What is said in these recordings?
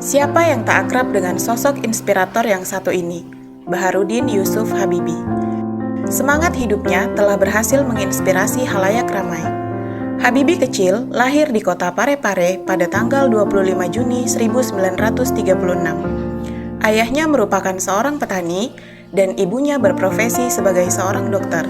Siapa yang tak akrab dengan sosok inspirator yang satu ini, Baharudin Yusuf Habibie. Semangat hidupnya telah berhasil menginspirasi khalayak ramai. Habibie kecil lahir di kota Parepare pada tanggal 25 Juni 1936. Ayahnya merupakan seorang petani dan ibunya berprofesi sebagai seorang dokter.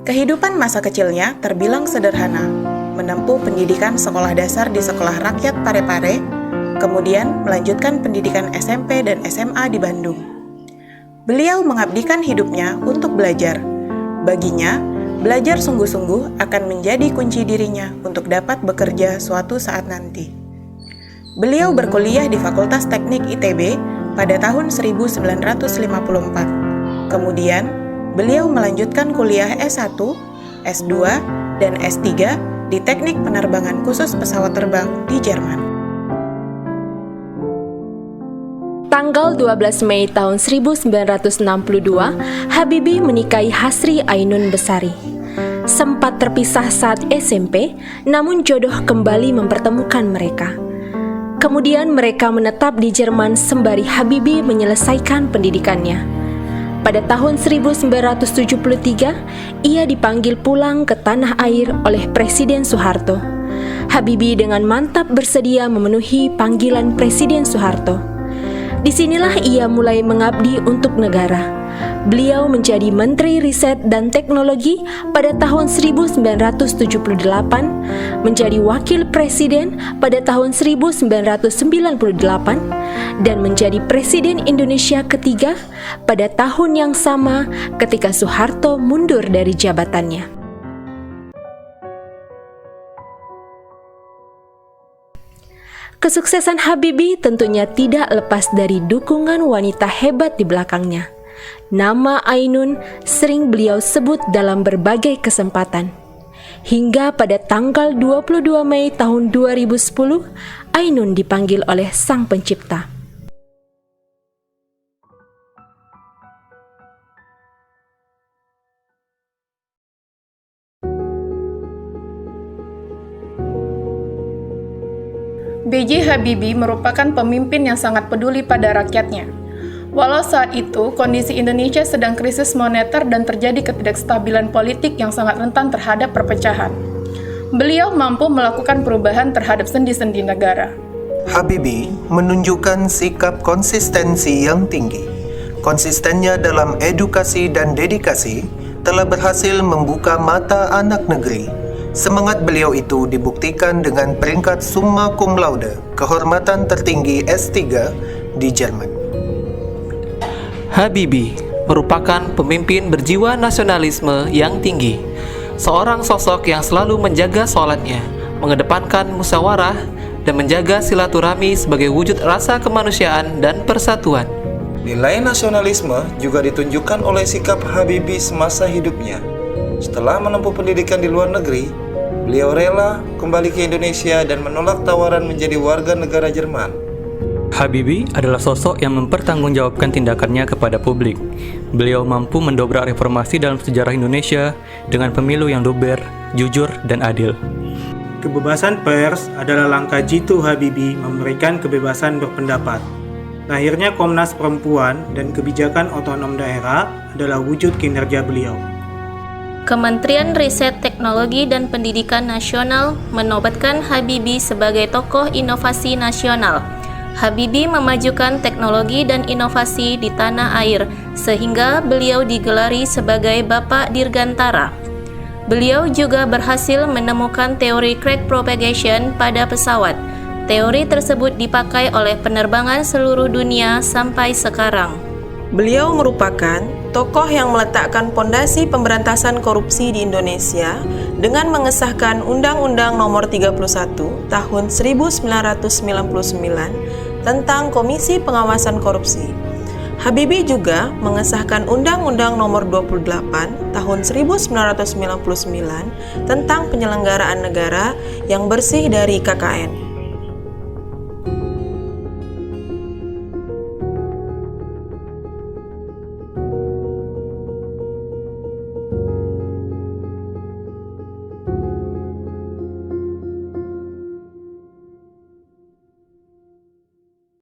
Kehidupan masa kecilnya terbilang sederhana, menempuh pendidikan sekolah dasar di Sekolah Rakyat Parepare, kemudian melanjutkan pendidikan SMP dan SMA di Bandung. Beliau mengabdikan hidupnya untuk belajar. Baginya, belajar sungguh-sungguh akan menjadi kunci dirinya untuk dapat bekerja suatu saat nanti. Beliau berkuliah di Fakultas Teknik ITB pada tahun 1954. Kemudian, beliau melanjutkan kuliah S1, S2, dan S3 di Teknik Penerbangan Khusus Pesawat Terbang di Jerman. Tanggal 12 Mei tahun 1962, Habibie menikahi Hasri Ainun Besari. Sempat terpisah saat SMP, namun jodoh kembali mempertemukan mereka. Kemudian mereka menetap di Jerman sembari Habibie menyelesaikan pendidikannya. Pada tahun 1973, ia dipanggil pulang ke tanah air oleh Presiden Soeharto. Habibie dengan mantap bersedia memenuhi panggilan Presiden Soeharto. Disinilah ia mulai mengabdi untuk negara. Beliau menjadi Menteri Riset dan Teknologi pada tahun 1978, menjadi Wakil Presiden pada tahun 1998, dan menjadi Presiden Indonesia ketiga pada tahun yang sama ketika Soeharto mundur dari jabatannya. Kesuksesan Habibie tentunya tidak lepas dari dukungan wanita hebat di belakangnya. Nama Ainun sering beliau sebut dalam berbagai kesempatan. Hingga pada tanggal 22 Mei tahun 2010, Ainun dipanggil oleh Sang Pencipta. B.J. Habibie merupakan pemimpin yang sangat peduli pada rakyatnya. Walau saat itu kondisi Indonesia sedang krisis moneter dan terjadi ketidakstabilan politik yang sangat rentan terhadap perpecahan, beliau mampu melakukan perubahan terhadap sendi-sendi negara. Habibie menunjukkan sikap konsistensi yang tinggi. Konsistennya dalam edukasi dan dedikasi telah berhasil membuka mata anak negeri. Semangat beliau itu dibuktikan dengan peringkat summa cum laude, kehormatan tertinggi S3 di Jerman. Habibie merupakan pemimpin berjiwa nasionalisme yang tinggi. Seorang sosok yang selalu menjaga sholatnya, mengedepankan musyawarah, dan menjaga silaturahmi sebagai wujud rasa kemanusiaan dan persatuan. Nilai nasionalisme juga ditunjukkan oleh sikap Habibie semasa hidupnya. Setelah menempuh pendidikan di luar negeri, beliau rela kembali ke Indonesia dan menolak tawaran menjadi warga negara Jerman. Habibie adalah sosok yang mempertanggungjawabkan tindakannya kepada publik. Beliau mampu mendobrak reformasi dalam sejarah Indonesia dengan pemilu yang luber, jujur, dan adil. Kebebasan pers adalah langkah jitu Habibie memberikan kebebasan berpendapat. Lahirnya Komnas Perempuan dan kebijakan otonom daerah adalah wujud kinerja beliau. Kementerian Riset Teknologi dan Pendidikan Nasional menobatkan Habibie sebagai tokoh inovasi nasional. Habibie memajukan teknologi dan inovasi di tanah air sehingga beliau digelari sebagai Bapak Dirgantara. Beliau juga berhasil menemukan teori crack propagation pada pesawat. Teori tersebut dipakai oleh penerbangan seluruh dunia sampai sekarang. Beliau merupakan tokoh yang meletakkan pondasi pemberantasan korupsi di Indonesia dengan mengesahkan Undang-Undang Nomor 31 Tahun 1999 tentang Komisi Pengawasan Korupsi. Habibie juga mengesahkan Undang-Undang Nomor 28 Tahun 1999 tentang penyelenggaraan negara yang bersih dari KKN.